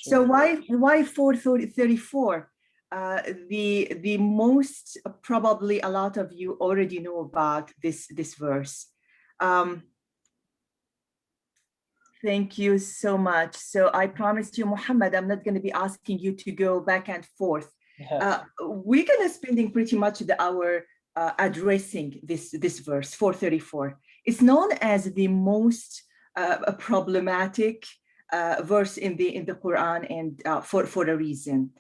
So why 434? The most probably a lot of you already know about this verse. Thank you so much. So I promised you, Muhammad, I'm not going to be asking you to go back and forth. We're going to spending pretty much the hour addressing this verse 434. It's known as the most problematic verse in the Quran, and for a reason.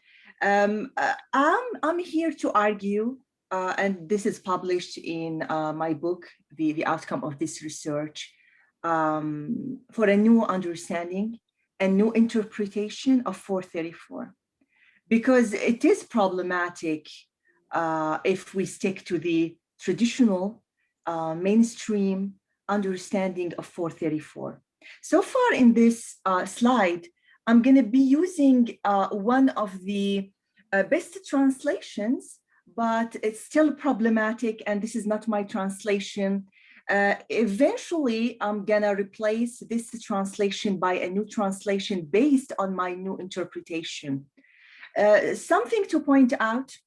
I'm here to argue, and this is published in my book, the outcome of this research, for a new understanding and new interpretation of 434, because it is problematic if we stick to the traditional mainstream understanding of 434. So far in this slide, I'm going to be using one of the best translations, but it's still problematic, and this is not my translation. Eventually, I'm gonna replace this translation by a new translation based on my new interpretation. Something to point out,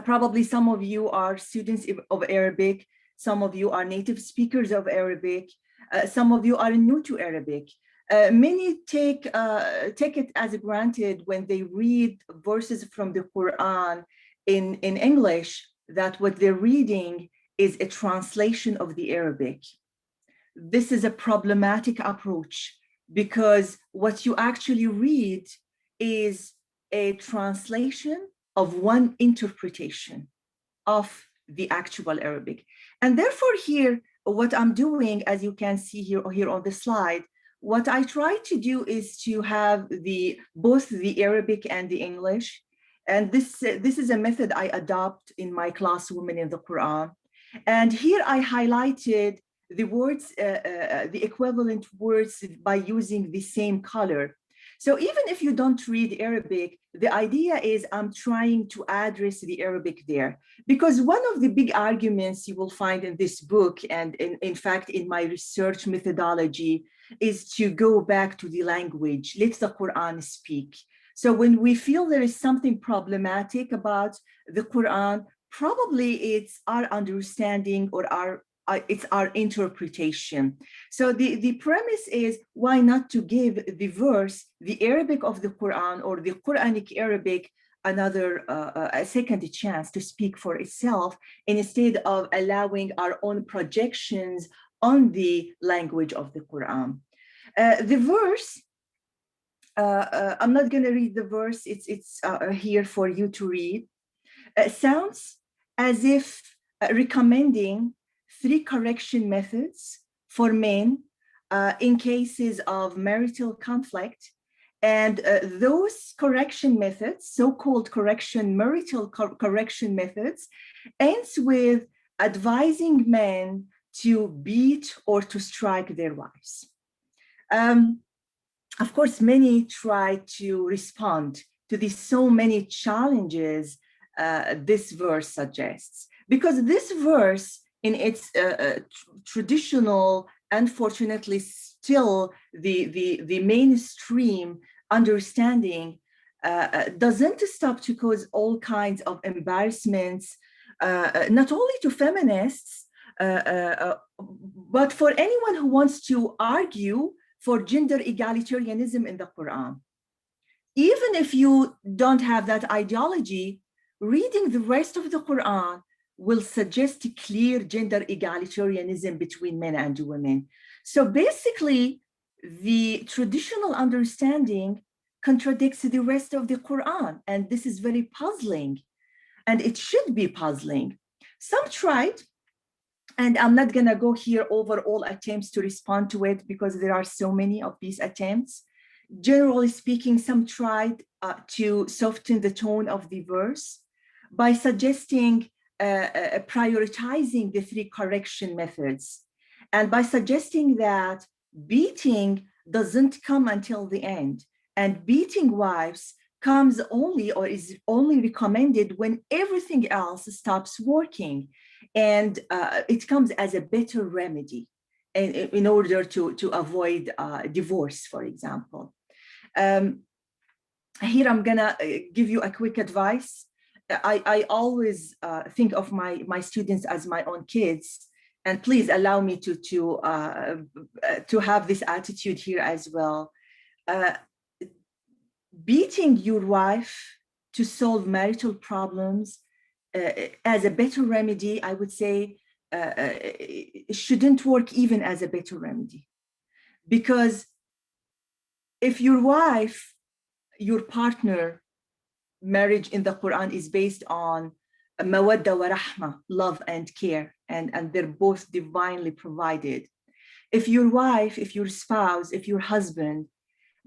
probably some of you are students of Arabic, some of you are native speakers of Arabic, some of you are new to Arabic. Many take it as granted when they read verses from the Quran in English that what they're reading is a translation of the Arabic. This is a problematic approach, because what you actually read is a translation of one interpretation of the actual Arabic. And therefore here, what I'm doing, as you can see here on the slide, what I try to do is to have both the Arabic and the English. And this is a method I adopt in my class, Women in the Quran. And here I highlighted the words, the equivalent words by using the same color. So even if you don't read Arabic, the idea is I'm trying to address the Arabic there. Because one of the big arguments you will find in this book, and in fact in my research methodology, is to go back to the language. Let the Quran speak. So when we feel there is something problematic about the Quran, probably it's our understanding or it's our interpretation. So the premise is, why not to give the verse, the Arabic of the Quran or the Quranic Arabic, a second chance to speak for itself, instead of allowing our own projections on the language of the Quran. The verse, I'm not going to read the verse, it's here for you to read. Sounds as if recommending 3 correction methods for men in cases of marital conflict. And those correction methods, so-called marital correction methods, ends with advising men to beat or to strike their wives. Of course, many try to respond to these so many challenges this verse suggests, because this verse, in its traditional, unfortunately still the mainstream understanding, doesn't stop to cause all kinds of embarrassments, not only to feminists, but for anyone who wants to argue for gender egalitarianism in the Quran. Even if you don't have that ideology, reading the rest of the Quran will suggest clear gender egalitarianism between men and women. So basically, the traditional understanding contradicts the rest of the Quran, and this is very puzzling, and it should be puzzling. Some tried, and I'm not gonna go here over all attempts to respond to it, because there are so many of these attempts. Generally speaking, some tried to soften the tone of the verse by suggesting prioritizing the 3 correction methods, and by suggesting that beating doesn't come until the end, and beating wives comes only, or is only recommended, when everything else stops working, and it comes as a better remedy in order to avoid divorce, for example. here I'm gonna give you a quick advice. I always think of my students as my own kids, and please allow me to have this attitude here as well. Uh, Beating your wife to solve marital problems as a better remedy, I would say, it shouldn't work even as a better remedy. Because if your wife, your partner, marriage in the Quran is based on mawadda wa rahma, love and care, and they're both divinely provided. If your wife, if your spouse, if your husband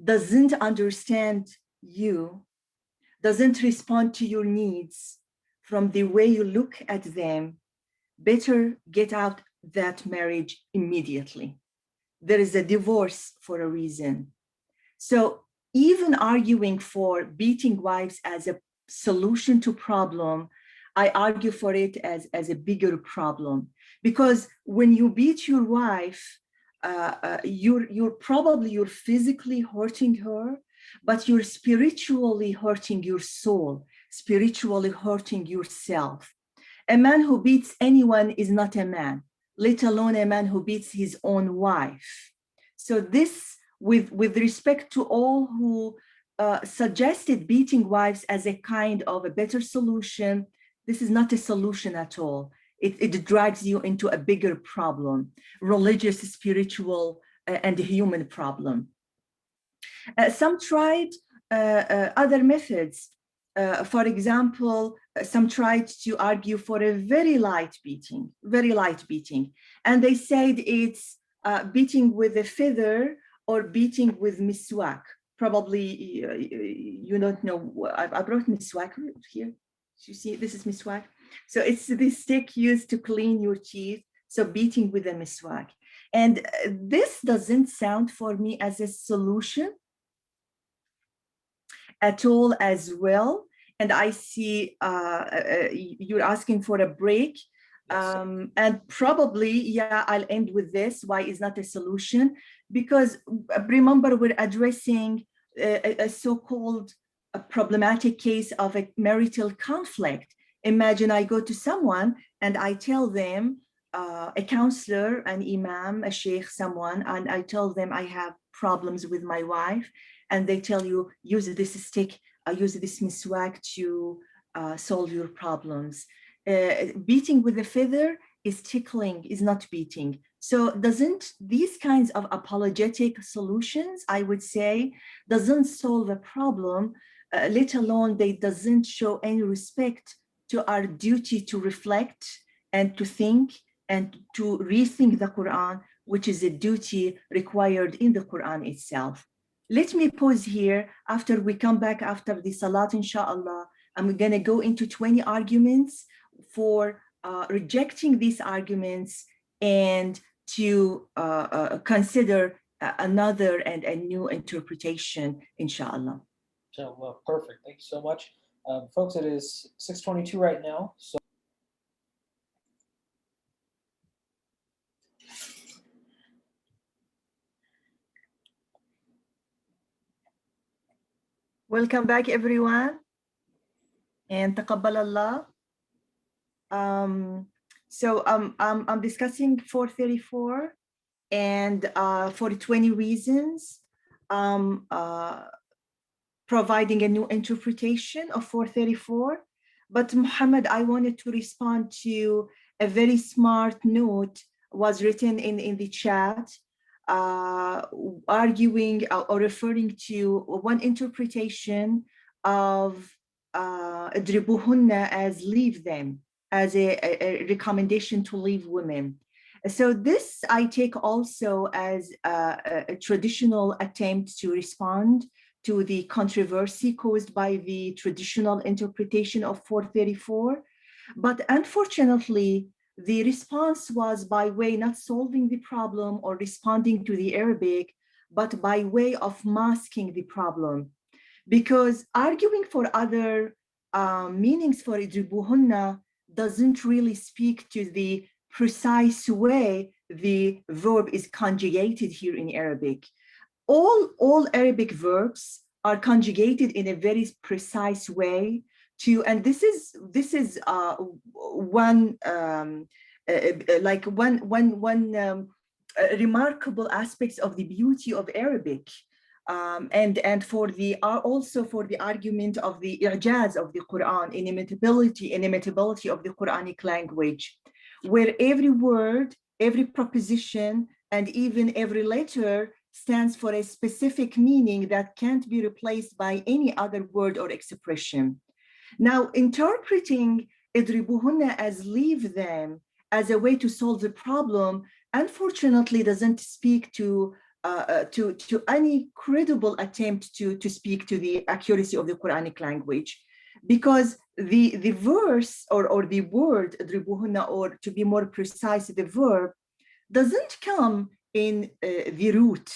doesn't understand you, doesn't respond to your needs from the way you look at them, better get out that marriage immediately. There is a divorce for a reason. So even arguing for beating wives as a solution to problem, I argue for it as a bigger problem. Because when you beat your wife, you're physically hurting her, but you're spiritually hurting your soul, spiritually hurting yourself. A man who beats anyone is not a man, let alone a man who beats his own wife. So this, with respect to all who suggested beating wives as a kind of a better solution, this is not a solution at all. It drags you into a bigger problem, religious, spiritual, and human problem. Some tried other methods. For example, some tried to argue for a very light beating, and they said it's beating with a feather or beating with miswak. Probably you don't know. I brought miswak here. You see, this is miswak. So it's the stick used to clean your teeth. So beating with a miswak. And this doesn't sound for me as a solution at all as well. And I see you're asking for a break. And probably, yeah, I'll end with this. Why is not a solution? Because remember, we're addressing a so-called problematic case of a marital conflict. Imagine I go to someone and I tell them, a counselor, an imam, a sheikh, someone, and I tell them I have problems with my wife, and they tell you, use this stick, use this miswak to solve your problems. Beating with a feather is tickling, is not beating. So doesn't these kinds of apologetic solutions, I would say, doesn't solve a problem, let alone they doesn't show any respect to our duty to reflect and to think and to rethink the Quran, which is a duty required in the Quran itself. Let me pause here. After we come back after the Salat, inshallah, I'm going to go into 20 arguments for rejecting these arguments and to consider another and a new interpretation, inshallah. So, perfect. Thank you so much. Folks, it is 6:22 right now. So welcome back, everyone, and taqabbal Allah. I'm discussing 434, and for 20 reasons, providing a new interpretation of 434. But Muhammad, I wanted to respond to a very smart note was written in the chat, arguing or referring to one interpretation of Dribuhunna as leave them, as a recommendation to leave women. So this I take also as a traditional attempt to respond to the controversy caused by the traditional interpretation of 434. But unfortunately, the response was by way not solving the problem or responding to the Arabic, but by way of masking the problem. Because arguing for other meanings for idribuhunna doesn't really speak to the precise way the verb is conjugated here in Arabic. All Arabic verbs are conjugated in a very precise way to, and this is one like one remarkable aspects of the beauty of Arabic, and for the also for the argument of the i'jaz of the Quran, inimitability of the Quranic language, where every word, every proposition, and even every letter stands for a specific meaning that can't be replaced by any other word or expression. Now, interpreting idribuhunna as leave them as a way to solve the problem, unfortunately, doesn't speak to any credible attempt to speak to the accuracy of the Quranic language, because the verse or the word idribuhunna, or to be more precise, the verb, doesn't come in the root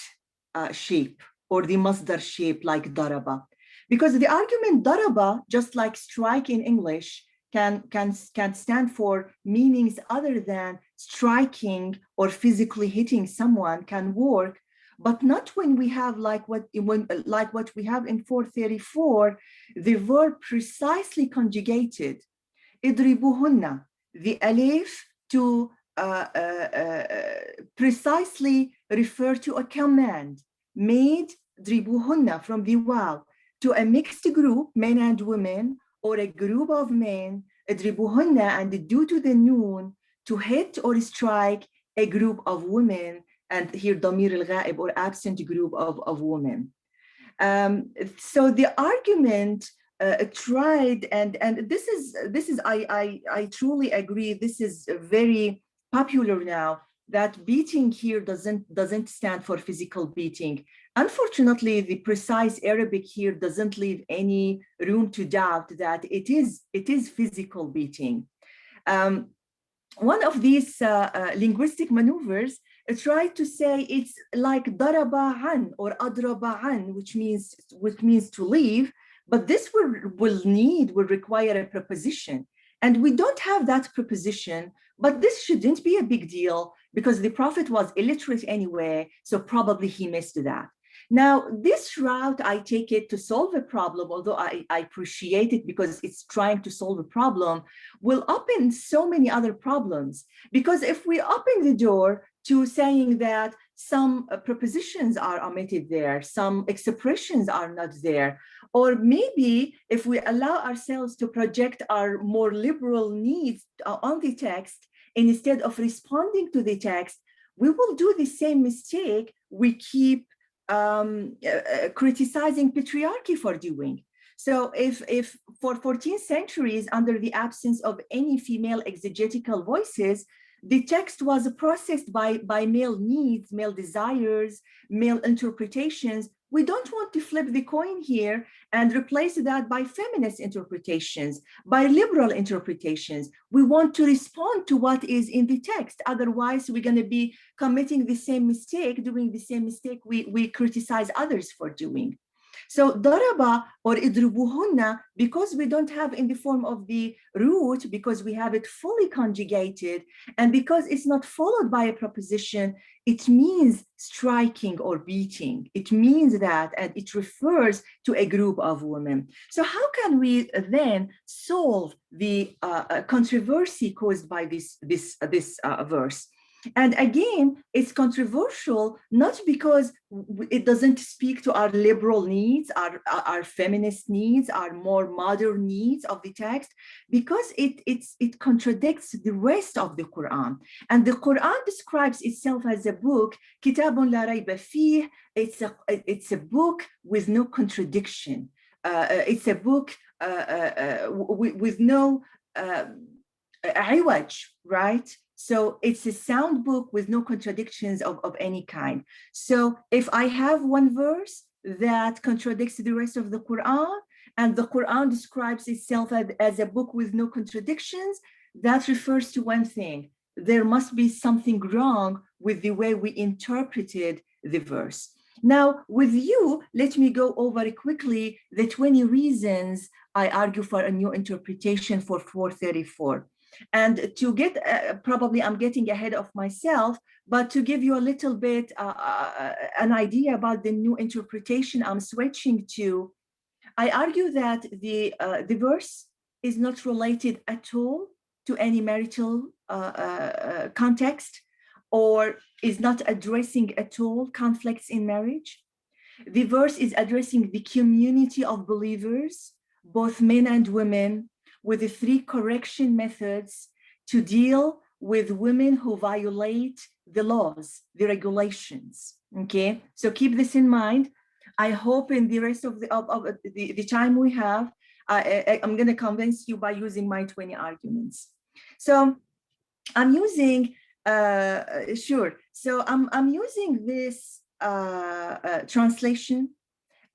shape or the masdar shape like daraba. Because the argument daraba, just like strike in English, can stand for meanings other than striking or physically hitting someone, can work, but not when we have like what we have in 434, the verb precisely conjugated. Idribuhunna, the alif to precisely refer to a command made dribuhunna from the waw to a mixed group, men and women, or a group of men, dribuhunna, and due to the noon to hit or strike a group of women, and here damir al-ghaib, or absent group of women. So the argument tried, and this is I truly agree, this is very popular now, that beating here doesn't stand for physical beating. Unfortunately, the precise Arabic here doesn't leave any room to doubt that it is physical beating. One of these linguistic maneuvers tried to say it's like daraba an or adraba an, which means to leave, but this will require a preposition, and we don't have that preposition. But this shouldn't be a big deal because the Prophet was illiterate anyway, so probably he missed that. Now, this route, I take it to solve a problem, although I appreciate it because it's trying to solve a problem, will open so many other problems. Because if we open the door to saying that some prepositions are omitted there, some expressions are not there, or maybe if we allow ourselves to project our more liberal needs on the text, instead of responding to the text, we will do the same mistake we keep criticizing patriarchy for doing. So if for 14 centuries, under the absence of any female exegetical voices, the text was processed by male needs, male desires, male interpretations, we don't want to flip the coin here and replace that by feminist interpretations, by liberal interpretations. We want to respond to what is in the text. Otherwise, we're going to be committing the same mistake, doing the same mistake we criticize others for doing. So daraba or idrubuhunna, because we don't have in the form of the root, because we have it fully conjugated, and because it's not followed by a preposition, it means striking or beating. It means that, and it refers to a group of women. So how can we then solve the controversy caused by this verse? And again, it's controversial, not because it doesn't speak to our liberal needs, our feminist needs, our more modern needs of the text, because it contradicts the rest of the Quran. And the Quran describes itself as a book, kitabun la rayba fih. It's a book with no contradiction. It's a book with no iwaj, right? So it's a sound book with no contradictions of any kind. So if I have one verse that contradicts the rest of the Quran, and the Quran describes itself as a book with no contradictions, that refers to one thing. There must be something wrong with the way we interpreted the verse. Now, with you, let me go over quickly the 20 reasons I argue for a new interpretation for 434. And to get, probably I'm getting ahead of myself, but to give you a little bit an idea about the new interpretation I'm switching to, I argue that the verse is not related at all to any marital context, or is not addressing at all conflicts in marriage. The verse is addressing the community of believers, both men and women, with the three correction methods to deal with women who violate the laws, the regulations. Okay, so keep this in mind. I hope in the rest of the time we have, I'm going to convince you by using my 20 arguments. So I'm using, sure. So I'm using this translation,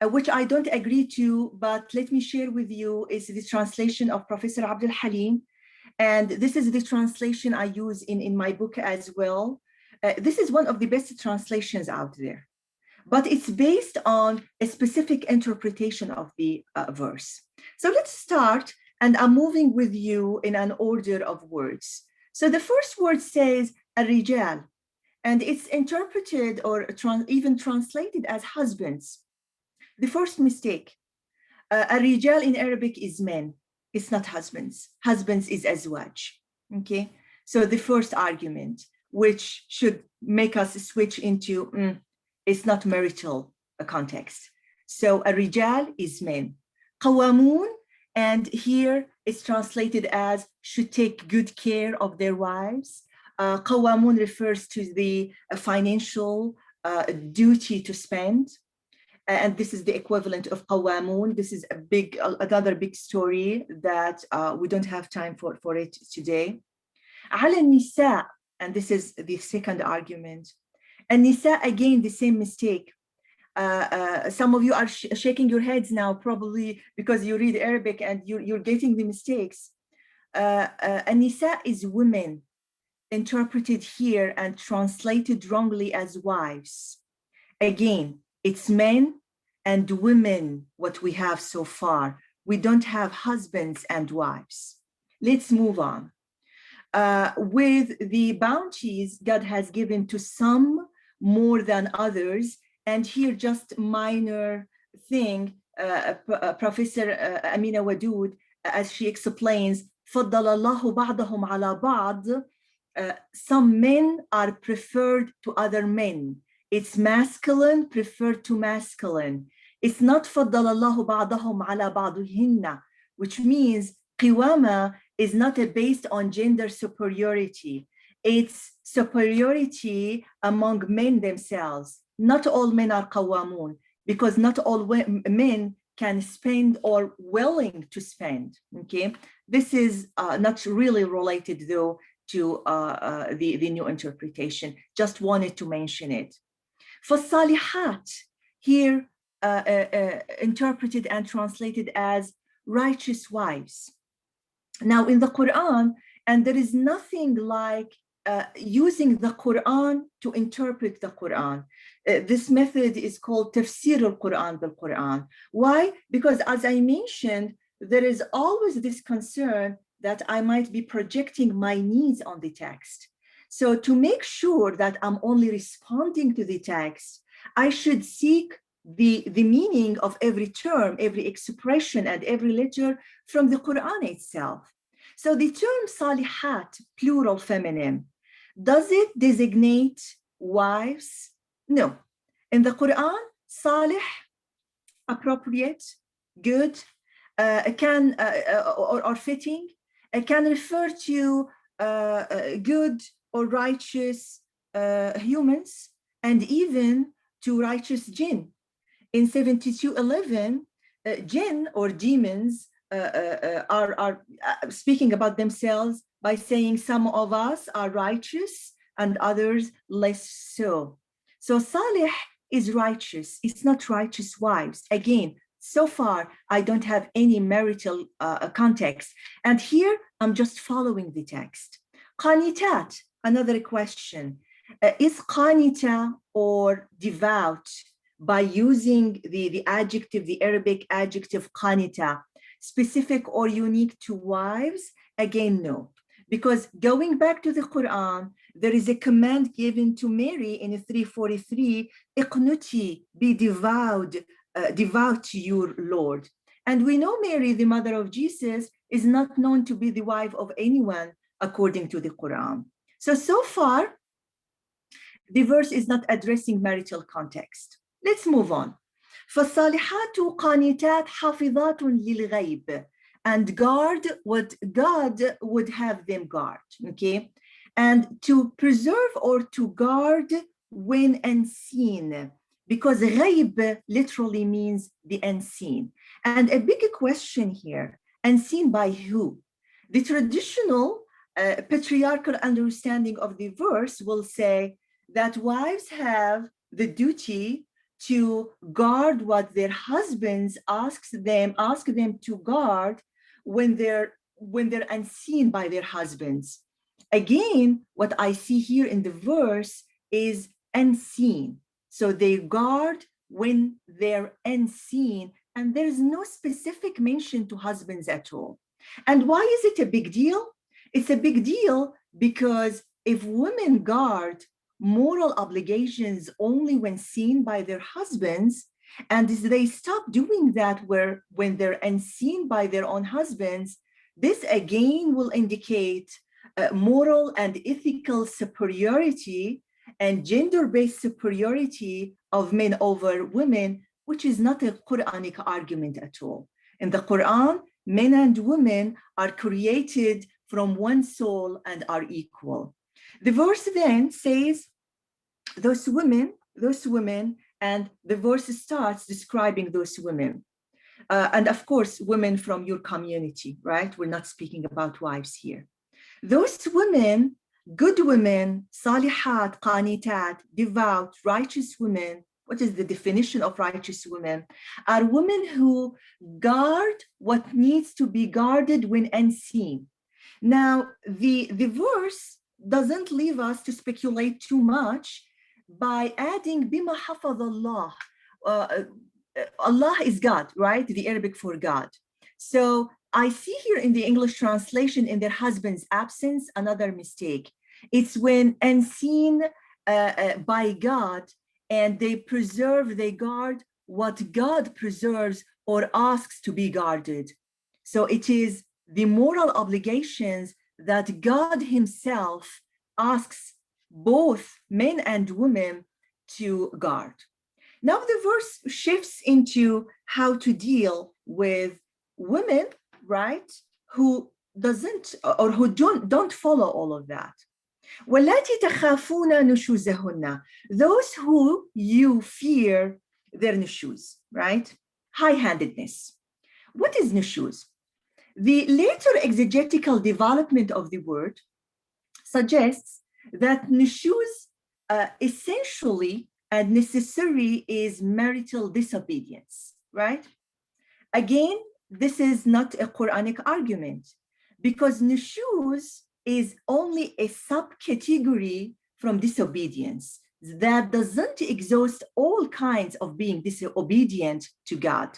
which I don't agree to, but let me share with you, is the translation of Professor Abdul Halim. And this is the translation I use in my book as well. This is one of the best translations out there, but it's based on a specific interpretation of the verse. So let's start, and I'm moving with you in an order of words. So the first word says الرجال, and it's interpreted or even translated as husbands. The first mistake, الرجال in Arabic is men. It's not husbands. Husbands is azwaj. Okay. So the first argument, which should make us switch into it's not marital context. So الرجال is men. قوامون, and here it's translated as should take good care of their wives. قوامون refers to the financial duty to spend. And this is the equivalent of قوامون. This is another big story that we don't have time for it today. على النساء, and this is the second argument. And Nisa, again, the same mistake. Some of you are shaking your heads now, probably because you read Arabic and you're getting the mistakes. And Nisa is women, interpreted here and translated wrongly as wives. Again, it's men and women, what we have so far. We don't have husbands and wives. Let's move on. With the bounties God has given to some more than others, and here just minor thing, Professor Amina Wadoud, as she explains, فضل الله بعضهم على بعض. Some men are preferred to other men. It's masculine preferred to masculine. It's not فضل الله بعضهم على بعضهن, which means قوامة is not based on gender superiority. It's superiority among men themselves. Not all men are قوامون, because not all men can spend or willing to spend. Okay, this is not really related though to the new interpretation. Just wanted to mention it. فالصالحات, here interpreted and translated as righteous wives. Now in the Quran, and there is nothing like using the Quran to interpret the Quran. This method is called tafsir al-Quran bil Quran. Why? Because as I mentioned, there is always this concern that I might be projecting my needs on the text. So to make sure that I'm only responding to the text, I should seek the meaning of every term, every expression, and every letter from the Quran itself. So the term salihat, plural feminine, does it designate wives? No. In the Quran, salih, appropriate, good, or fitting, can refer to good or righteous humans, and even to righteous jinn. In 7211, jinn or demons are speaking about themselves by saying some of us are righteous and others less so. So salih is righteous. It's not righteous wives. Again, so far, I don't have any marital context. And here, I'm just following the text. Qanitat, another question. Is qanita or devout, by using the adjective, the Arabic adjective qanita, specific or unique to wives? Again, no. Because going back to the Quran, there is a command given to Mary in 343, Iqnuti, be devout to your Lord. And we know Mary, the mother of Jesus, is not known to be the wife of anyone according to the Quran. So far, the verse is not addressing marital context. Let's move on. فَالصَّالِحَاتُ قَانِتَاتٌ حَافِظَاتٌ لِلْغَيْبِ, and guard what God would have them guard, okay? And to preserve or to guard when unseen, because ghaib literally means the unseen. And a big question here, unseen by who? The traditional patriarchal understanding of the verse will say that wives have the duty to guard what their husbands ask them to guard when they're unseen by their husbands. Again, what I see here in the verse is unseen. So they guard when they're unseen, and there's no specific mention to husbands at all. And why is it a big deal? It's a big deal because if women guard moral obligations only when seen by their husbands, and they stop doing that when they're unseen by their own husbands, this again will indicate moral and ethical superiority and gender-based superiority of men over women, which is not a Quranic argument at all. In the Quran, men and women are created from one soul and are equal. The verse then says, those women, and the verse starts describing those women. And of course, women from your community, right? We're not speaking about wives here. Those women, good women, salihat, qanitat, devout, righteous women, what is the definition of righteous women? Are women who guard what needs to be guarded when unseen. Now, the verse doesn't leave us to speculate too much by adding bima hafadh Allah. Allah is God, right? The Arabic for God. So I see here in the English translation, in their husband's absence, another mistake. It's when unseen by God, and they guard what God preserves or asks to be guarded. So it is the moral obligations that God himself asks both men and women to guard. Now the verse shifts into how to deal with women, right, who don't follow all of that. وَاللَّاتِي تَخَافُونَ نُشُوزَهُنَّ, those who you fear their nushuz, right? High-handedness. What is nushuz? The later exegetical development of the word suggests that nushuz essentially and necessary is marital disobedience, right? Again, this is not a Quranic argument because nushuz is only a subcategory from disobedience that doesn't exhaust all kinds of being disobedient to God.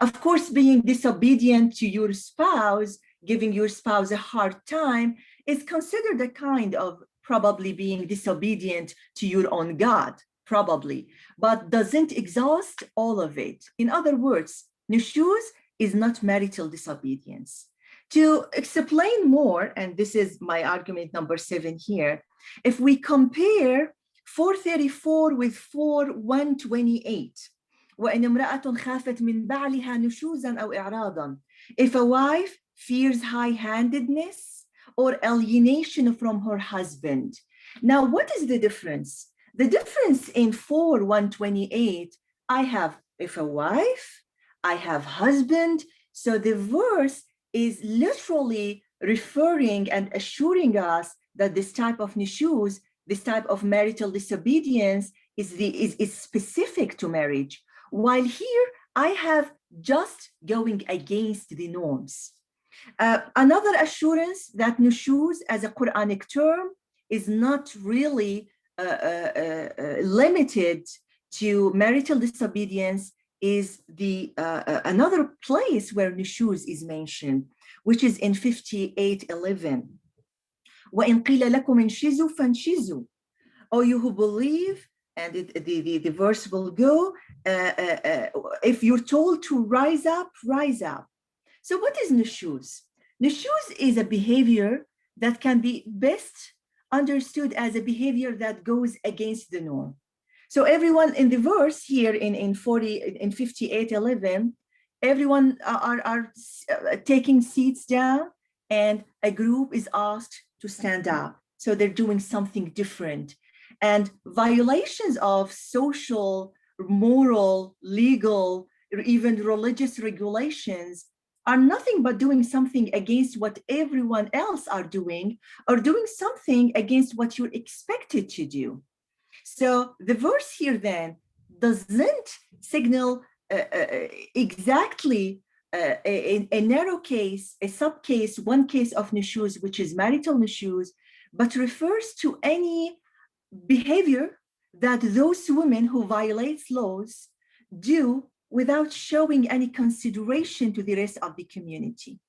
Of course, being disobedient to your spouse, giving your spouse a hard time, is considered a kind of probably being disobedient to your own God, probably, but doesn't exhaust all of it. In other words, nushuz is not marital disobedience. To explain more, and this is my argument number 7 here, if we compare 434 with 4128, وإن امرأة خافت من بعلها نشوزا أو إعراضا, if a wife fears high-handedness or alienation from her husband. Now, what is the difference? The difference in 4128, I have if a wife, I have husband. So the verse is literally referring and assuring us that this type of nushuz, this type of marital disobedience is specific to marriage. While here, I have just going against the norms. Another assurance that nushuz as a Quranic term is not really limited to marital disobedience is the another place where nushuz is mentioned, which is in 58:11. وَإِن قِيلَ لَكُمْ انشِزُوا فَانشِزُوا. O you who believe, and the verse will go, if you're told to rise up, rise up. So what is nushuz? Nushuz is a behavior that can be best understood as a behavior that goes against the norm. So everyone in the verse here in 58:11, everyone are taking seats down, and a group is asked to stand up. So they're doing something different. And violations of social, moral, legal, or even religious regulations are nothing but doing something against what everyone else are doing, or doing something against what you're expected to do. So the verse here then doesn't signal exactly a narrow case, a subcase, one case of nushuz, which is marital nushuz, but refers to any behavior that those women who violate laws do without showing any consideration to the rest of the community.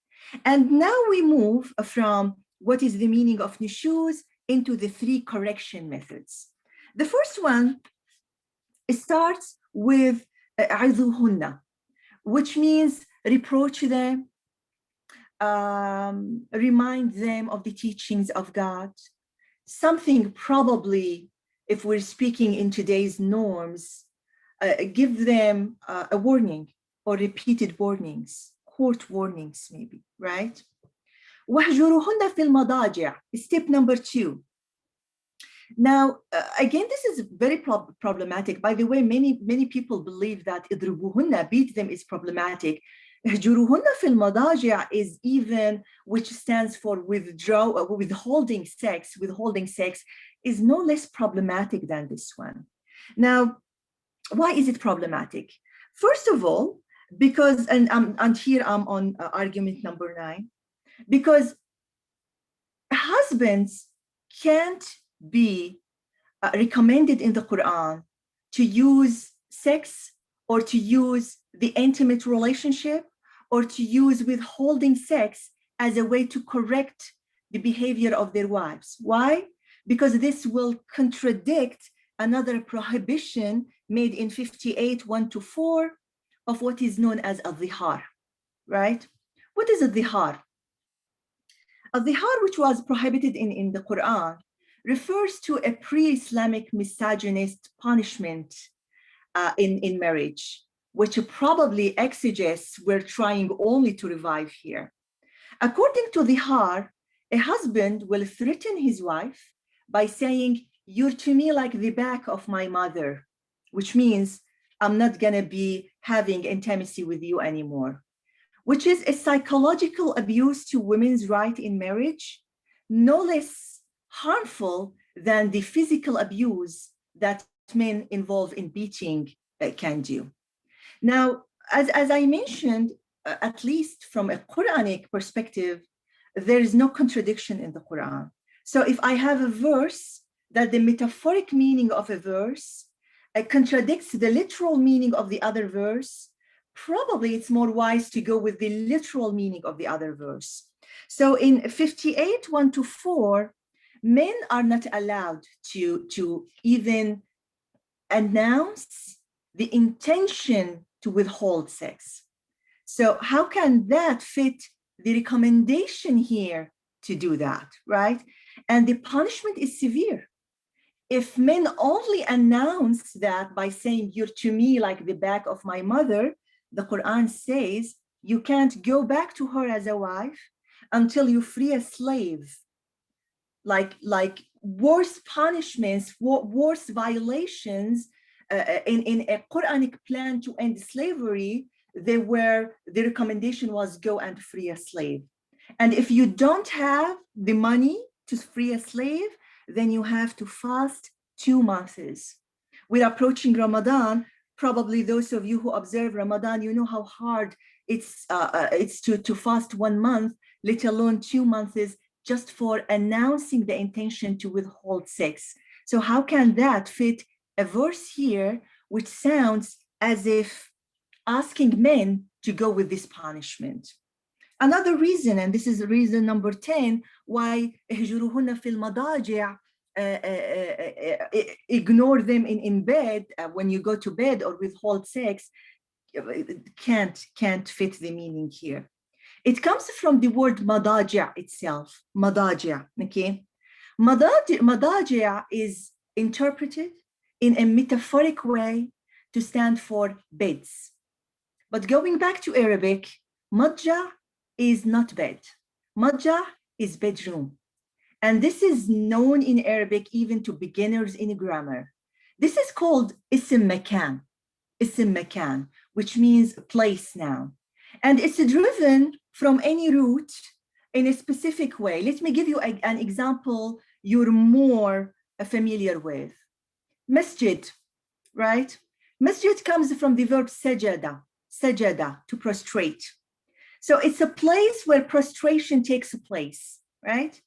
And now we move from what is the meaning of nushuz into the three correction methods. The first one starts with عظوهن, which means reproach them, remind them of the teachings of God, something probably, if we're speaking in today's norms, give them a warning or repeated warnings, court warnings maybe, right? واهجروهن في المضاجع, step number 2. Now, again, this is very problematic. By the way, many people believe that اضربوهن, beat them, is problematic. اهجروهن في المضاجع is even, which stands for withholding sex. Withholding sex is no less problematic than this one. Now, why is it problematic? First of all, because, and here I'm on argument number 9, because husbands can't be recommended in the Quran to use sex or to use the intimate relationship or to use withholding sex as a way to correct the behavior of their wives. Why? Because this will contradict another prohibition made in 58:1-4 of what is known as al-dhihar, right? What is al-dhihar? Al-dhihar, which was prohibited in the Quran, refers to a pre-Islamic misogynist punishment in marriage, which probably exegetes were trying only to revive here. According to dhihar, a husband will threaten his wife by saying, "You're to me like the back of my mother," which means I'm not gonna be having intimacy with you anymore, which is a psychological abuse to women's right in marriage, no less harmful than the physical abuse that men involved in beating can do. Now, as I mentioned, at least from a Quranic perspective, there is no contradiction in the Quran. So if I have a verse that the metaphoric meaning of a verse contradicts the literal meaning of the other verse, probably it's more wise to go with the literal meaning of the other verse. So in 58:1-4, men are not allowed to even announce the intention to withhold sex. So how can that fit the recommendation here to do that, right? And the punishment is severe. If men only announce that by saying, "You're to me like the back of my mother," the Quran says you can't go back to her as a wife until you free a slave. Like worse punishments, worse violations in a Quranic plan to end slavery, the recommendation was go and free a slave. And if you don't have the money to free a slave, then you have to fast 2 months. We're approaching Ramadan. Probably those of you who observe Ramadan, you know how hard it's to fast 1 month, let alone 2 months, just for announcing the intention to withhold sex. So how can that fit a verse here, which sounds as if asking men to go with this punishment? Another reason, and this is reason number 10, why اهجروهن في المضاجع, ignore them in bed when you go to bed, or withhold sex, can't fit the meaning here. It comes from the word madaja itself, madaja, okay? Madaja is interpreted in a metaphoric way to stand for beds. But going back to Arabic, madja is not bed. Madja is bedroom. And this is known in Arabic even to beginners in grammar. This is called isim makan, which means place noun. And it's driven from any root in a specific way. Let me give you an example you're more familiar with. Masjid, right? Masjid comes from the verb sajada, to prostrate. So it's a place where prostration takes place, right?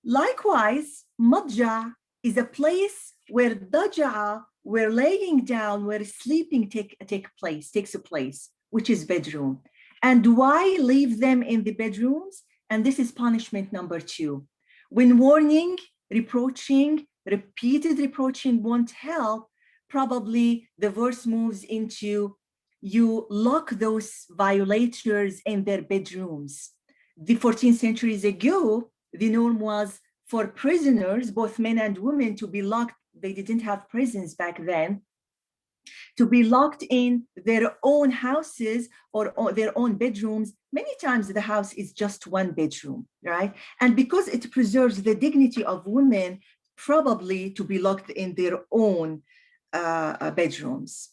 Likewise, madja is a place where daja'a, where laying down, where sleeping takes place, which is bedroom. And why leave them in the bedrooms? And this is punishment number 2. When warning, reproaching, repeated reproaching won't help, probably the verse moves into you lock those violators in their bedrooms. The 14 centuries ago, the norm was for prisoners, both men and women, to be locked. They didn't have prisons back then, to be locked in their own houses or their own bedrooms. Many times the house is just one bedroom, right? And because it preserves the dignity of women, probably to be locked in their own bedrooms.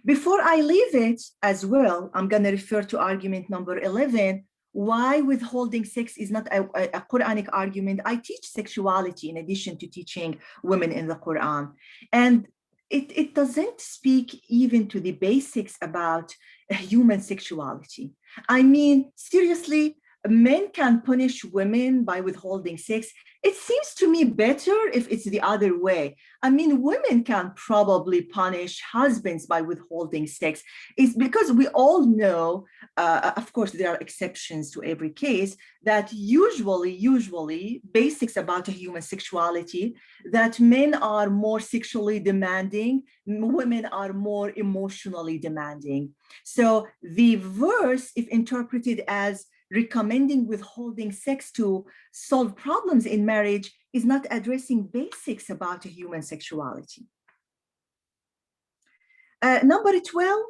Before I leave it as well, I'm going to refer to argument number 11, why withholding sex is not a Quranic argument. I teach sexuality in addition to teaching women in the Quran. And it doesn't speak even to the basics about human sexuality. I mean, seriously, men can punish women by withholding sex. It seems to me better if it's the other way. I mean, women can probably punish husbands by withholding sex. It's because we all know, of course, there are exceptions to every case, that usually basics about human sexuality, that men are more sexually demanding, women are more emotionally demanding. So the verse, if interpreted as recommending withholding sex to solve problems in marriage, is not addressing basics about human sexuality. Number 12,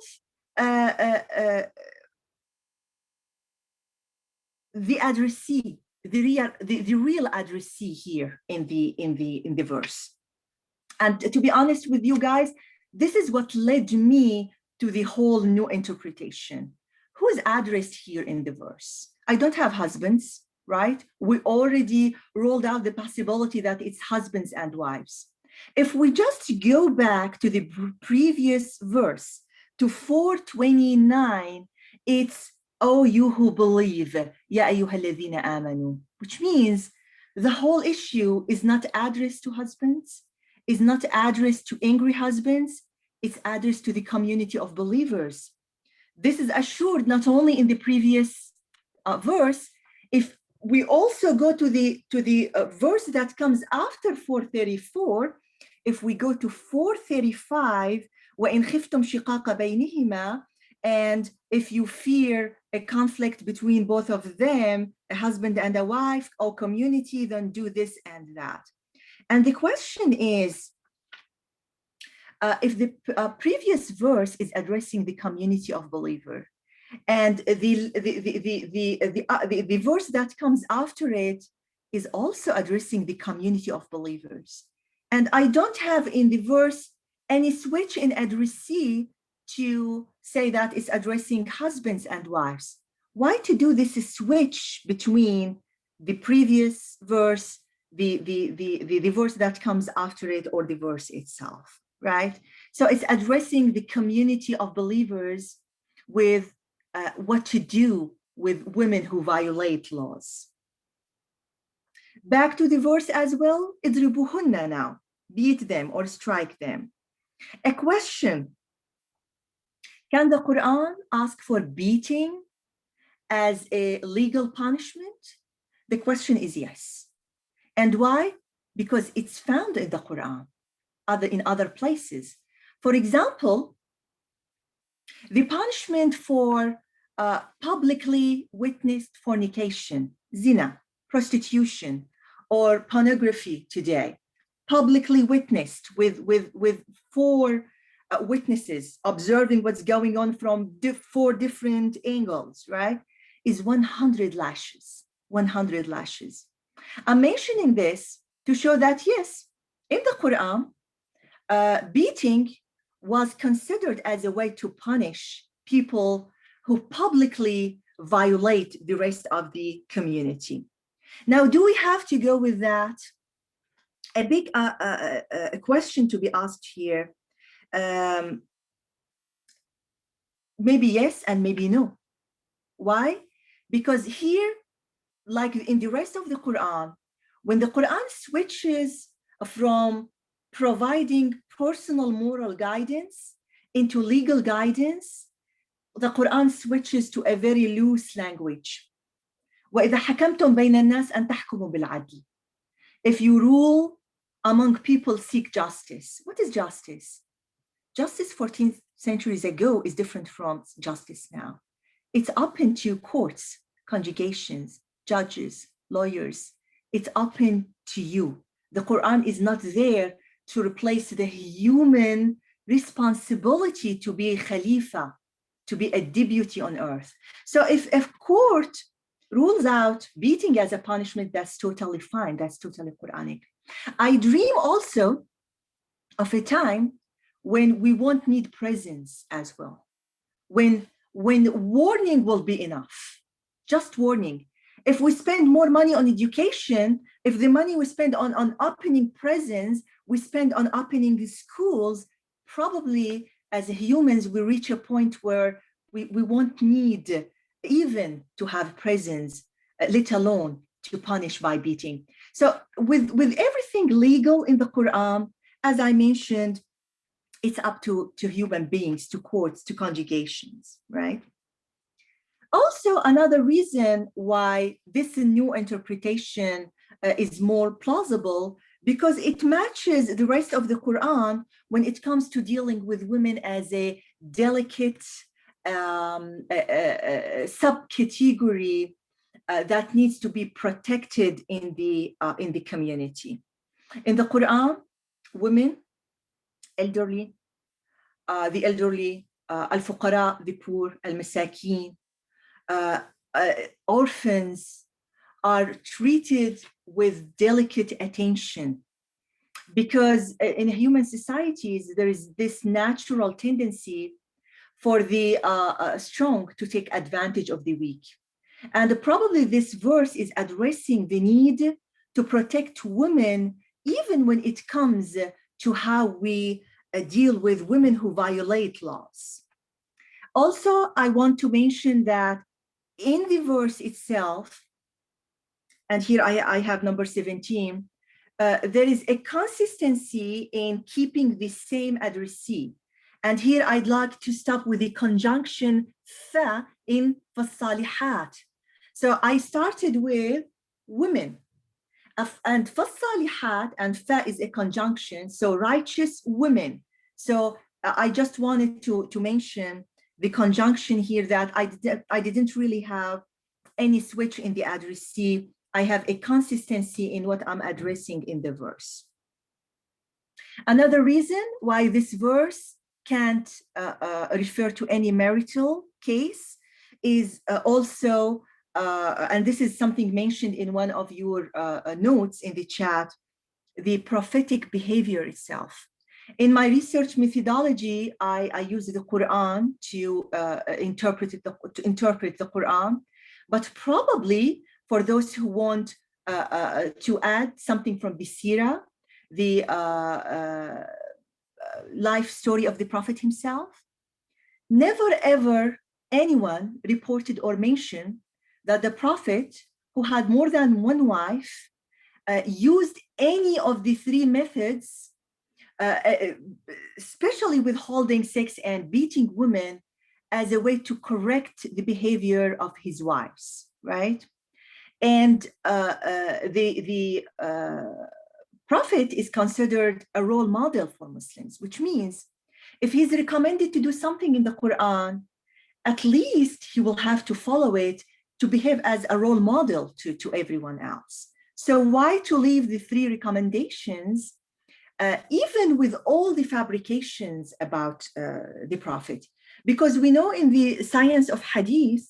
the addressee, the real addressee here in the verse. And to be honest with you guys, this is what led me to the whole new interpretation. Who is addressed here in the verse? I don't have husbands, right? We already rolled out the possibility that it's husbands and wives. If we just go back to the previous verse, to 429, it's, oh, you who believe, ya ayyuha alladhina amanu, which means the whole issue is not addressed to husbands, is not addressed to angry husbands, it's addressed to the community of believers. This is assured not only in the previous verse. If we also go to the verse that comes after 434, if we go to 435, وَإِنْ خِفْتُمْ شِقَاقَ بَيْنِهِمَا, and if you fear a conflict between both of them, a husband and a wife or community, then do this and that. And the question is, if the previous verse is addressing the community of believer, and the verse that comes after it is also addressing the community of believers, and I don't have in the verse any switch in addressee to say that it's addressing husbands and wives, why to do this switch between the previous verse, the verse that comes after it, or the verse itself? Right? So it's addressing the community of believers with what to do with women who violate laws. Back to the verse as well, idribuhunna now, beat them or strike them. A question, can the Quran ask for beating as a legal punishment? The question is yes. And why? Because it's found in the Quran, in other places. For example, the punishment for publicly witnessed fornication, zina, prostitution, or pornography today, publicly witnessed with four witnesses observing what's going on from four different angles, right, is 100 lashes, 100 lashes. I'm mentioning this to show that, yes, in the Quran, beating was considered as a way to punish people who publicly violate the rest of the community. Now, do we have to go with that? A big question to be asked here. Maybe yes and maybe no. Why? Because here, like in the rest of the Quran, when the Quran switches from providing personal moral guidance into legal guidance, the Quran switches to a very loose language. وَإِذَا حَكَمْتُمْ بَيْنَ النَّاسِ أَن تَحْكُمُوا بِالْعَدْلِ. If you rule among people, seek justice. What is justice? Justice 14 centuries ago is different from justice now. It's open to courts, congregations, judges, lawyers. It's open to you. The Quran is not there to replace the human responsibility to be a Khalifa, to be a deputy on earth. So if court rules out beating as a punishment, that's totally fine. That's totally Quranic. I dream also of a time when we won't need presence as well. When warning will be enough, just warning. If we spend more money on education, if the money we spend on opening presence, we spend on opening the schools, probably as humans, we reach a point where we won't need even to have presence, let alone to punish by beating. So with everything legal in the Quran, as I mentioned, it's up to human beings, to courts, to congregations, right? Also, another reason why this new interpretation is more plausible, because it matches the rest of the Quran when it comes to dealing with women as a delicate subcategory that needs to be protected in the community. In the Quran, women, elderly, the elderly, al-fuqara, the poor, al-masakin, orphans are treated with delicate attention, because in human societies, there is this natural tendency for the strong to take advantage of the weak. And probably this verse is addressing the need to protect women, even when it comes to how we deal with women who violate laws. Also, I want to mention that in the verse itself, and here I have number 17, there is a consistency in keeping the same addressee. And here I'd like to stop with the conjunction fa in fasalihat. So I started with women, and fasalihat, and fa is a conjunction, so righteous women. So I just wanted to mention the conjunction here, that I didn't really have any switch in the addressee. I have a consistency in what I'm addressing in the verse. Another reason why this verse can't refer to any marital case is also, and this is something mentioned in one of your notes in the chat, the prophetic behavior itself. In my research methodology, I use the Quran to interpret the Quran, but probably for those who want to add something from the Sirah, the life story of the Prophet himself, never ever anyone reported or mentioned that the Prophet, who had more than one wife, used any of the three methods, especially withholding sex and beating women, as a way to correct the behavior of his wives, right? And the Prophet is considered a role model for Muslims, which means if he's recommended to do something in the Quran, at least he will have to follow it to behave as a role model to everyone else. So why to leave the three recommendations, even with all the fabrications about the Prophet? Because we know in the science of Hadith,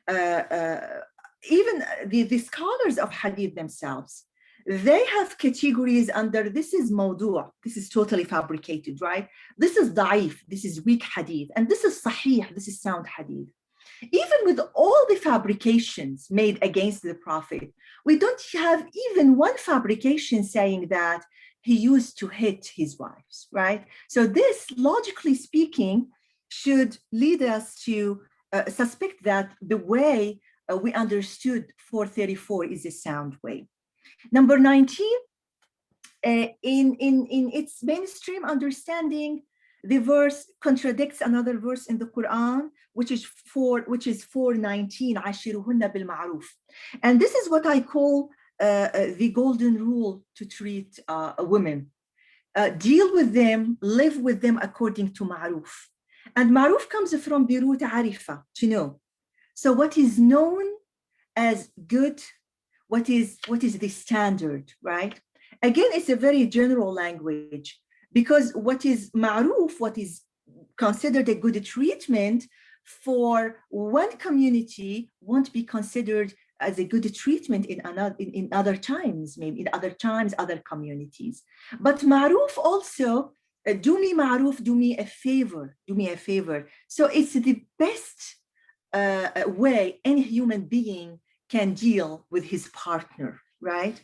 even the scholars of Hadith themselves, they have categories under this is mawdu', this is totally fabricated, right? This is da'if, this is weak Hadith, and this is sahih, this is sound Hadith. Even with all the fabrications made against the Prophet, we don't have even one fabrication saying that he used to hit his wives, right? So this, logically speaking, should lead us to suspect that the way we understood 434 is a sound way. Number 19, in its mainstream understanding, the verse contradicts another verse in the Quran, which is 419, عاشرهن بالمعروف. And this is what I call the golden rule to treat women. Deal with them, live with them according to ma'ruf. And ma'ruf comes from the root arifa, to know. So what is known as good, what is the standard, right? Again, it's a very general language, because what is ma'ruf, what is considered a good treatment for one community won't be considered as a good treatment in other times, maybe in other times, other communities. But ma'ruf also, do me ma'ruf, do me a favor, do me a favor. So it's the best way any human being can deal with his partner, right?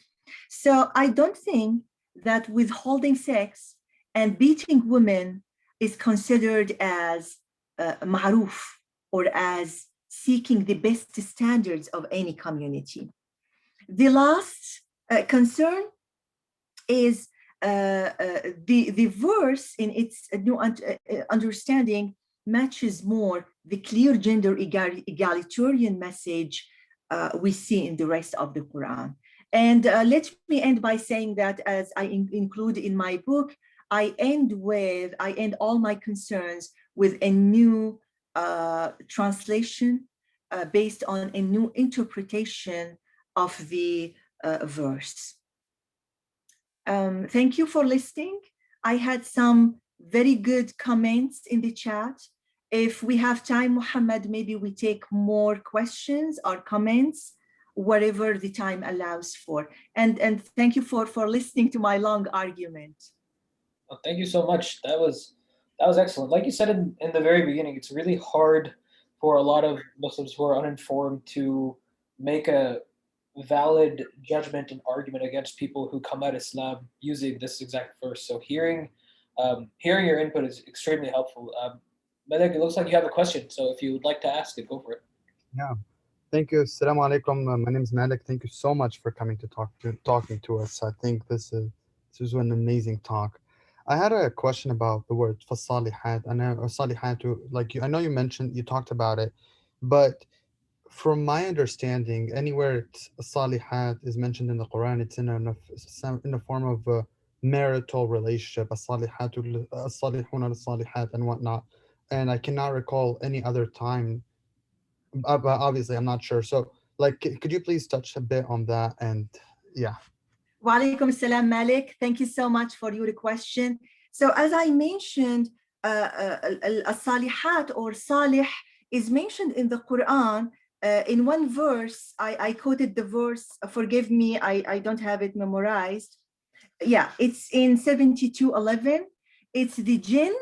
So I don't think that withholding sex and beating women is considered as ma'ruf, or as seeking the best standards of any community. The last concern is the verse in its new understanding matches more the clear gender egalitarian message we see in the rest of the Quran. And let me end by saying that, as I include in my book, I end all my concerns with a new translation based on a new interpretation of the verse. Thank you for listening. I had some very good comments in the chat. If we have time, Muhammad, maybe we take more questions or comments, whatever the time allows for. And thank you for listening to my long argument. Well, thank you so much. That was excellent. Like you said in the very beginning, it's really hard for a lot of Muslims who are uninformed to make a valid judgment and argument against people who come at Islam using this exact verse. So hearing your input is extremely helpful. Malek, it looks like you have a question. So if you would like to ask it, go for it. Yeah. Thank you. Assalamu alaikum. My name is Malik. Thank you so much for coming to talking to us. I think this is an amazing talk. I had a question about the word fasalihat. I know salihat, I know you talked about it, but from my understanding, anywhere salihat is mentioned in the Quran, it's in the form of a marital relationship, as-salihun al-salihat and whatnot. And I cannot recall any other time. But obviously, I'm not sure. So, could you please touch a bit on that? And yeah. Wa alaikum salam, Malik. Thank you so much for your question. So, as I mentioned, as-salihat or salih is mentioned in the Quran. In one verse, I quoted the verse, forgive me, I don't have it memorized. Yeah, it's in 72:11. It's the jinn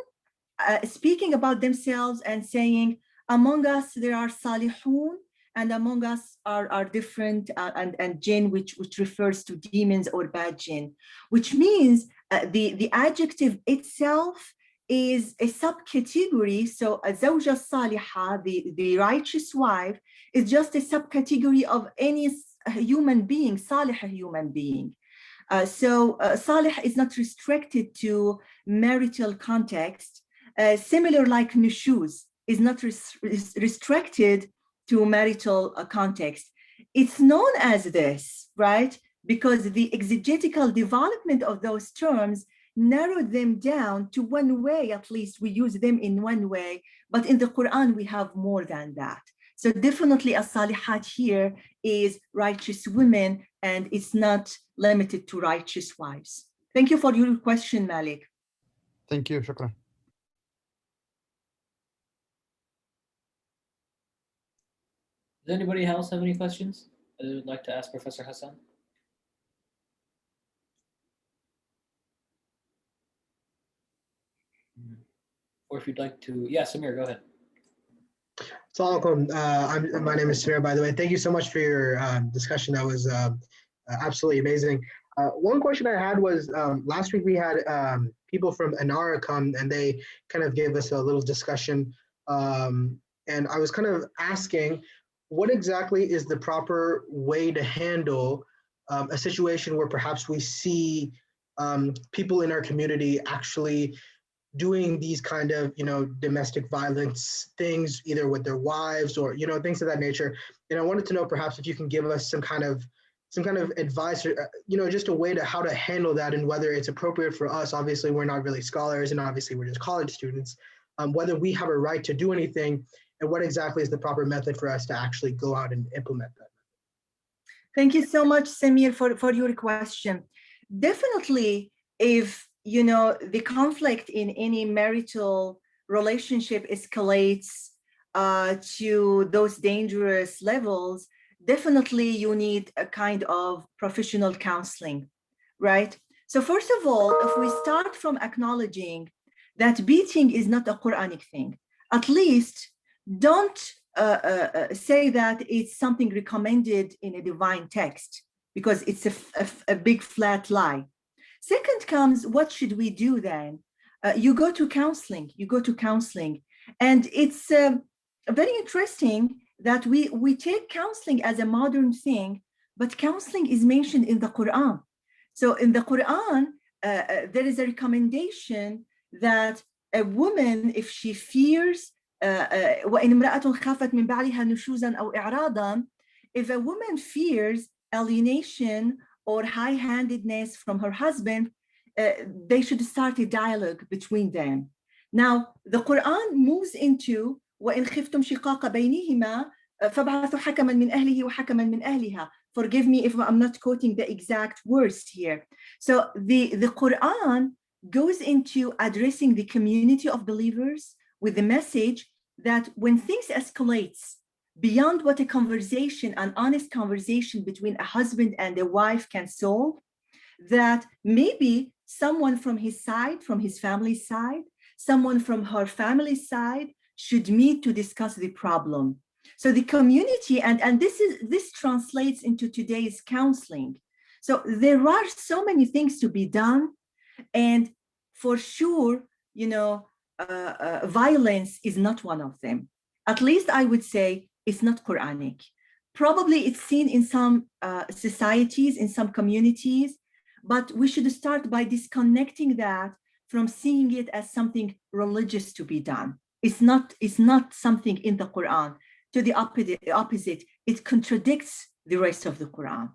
speaking about themselves and saying, among us there are salihun, and among us are different and jinn, which refers to demons or bad jinn, which means the adjective itself is a subcategory. So a zawja salihah, the righteous wife, is just a subcategory of any human being, salih human being. So salih is not restricted to marital context. Similar like nushuz. is not restricted to marital context. It's known as this, right? Because the exegetical development of those terms narrowed them down to one way. At least we use them in one way, but in the Quran, we have more than that. So definitely as-salihat here is righteous women, and it's not limited to righteous wives. Thank you for your question, Malik. Thank you. Shukran. Does anybody else have any questions that they would like to ask Professor Hasan? Or if you'd like to, yeah, Samir, go ahead. Assalamu alaikum. My name is Samir, by the way. Thank you so much for your discussion. That was absolutely amazing. One question I had was last week we had people from Anara come and they kind of gave us a little discussion. And I was kind of asking, what exactly is the proper way to handle a situation where perhaps we see people in our community actually doing these kind of, domestic violence things, either with their wives or, things of that nature. And I wanted to know perhaps if you can give us some kind of advice or, just a way to how to handle that and whether it's appropriate for us. Obviously, we're not really scholars and obviously we're just college students, whether we have a right to do anything and what exactly is the proper method for us to actually go out and implement that. Thank you so much, Samir, for your question. Definitely, if the conflict in any marital relationship escalates to those dangerous levels, definitely you need a kind of professional counseling, right? So first of all, if we start from acknowledging that beating is not a Quranic thing, at least don't say that it's something recommended in a divine text, because it's a big flat lie. Second comes, what should we do then? You go to counseling, and it's very interesting that we take counseling as a modern thing, but counseling is mentioned in the Quran. So in the Quran, there is a recommendation that a woman, if she fears, وإن امرأة خافت من بعلها نشوزا أو إعراضا, if a woman fears alienation or high-handedness from her husband, they should start a dialogue between them. Now, the Quran moves into وإن خفتم شقاق بينهما فابعثوا حكما من أهله وحكما من أهلها. Forgive me if I'm not quoting the exact words here. So the Quran goes into addressing the community of believers with the message that when things escalates beyond what a conversation, an honest conversation between a husband and a wife can solve, that maybe someone from his side, from his family's side, someone from her family's side should meet to discuss the problem. So the community, and this translates into today's counseling. So there are so many things to be done, and for sure, violence is not one of them. At least I would say it's not Quranic. Probably it's seen in some societies, in some communities, but we should start by disconnecting that from seeing it as something religious to be done. It's not something in the Quran. To the opposite, it contradicts the rest of the Quran.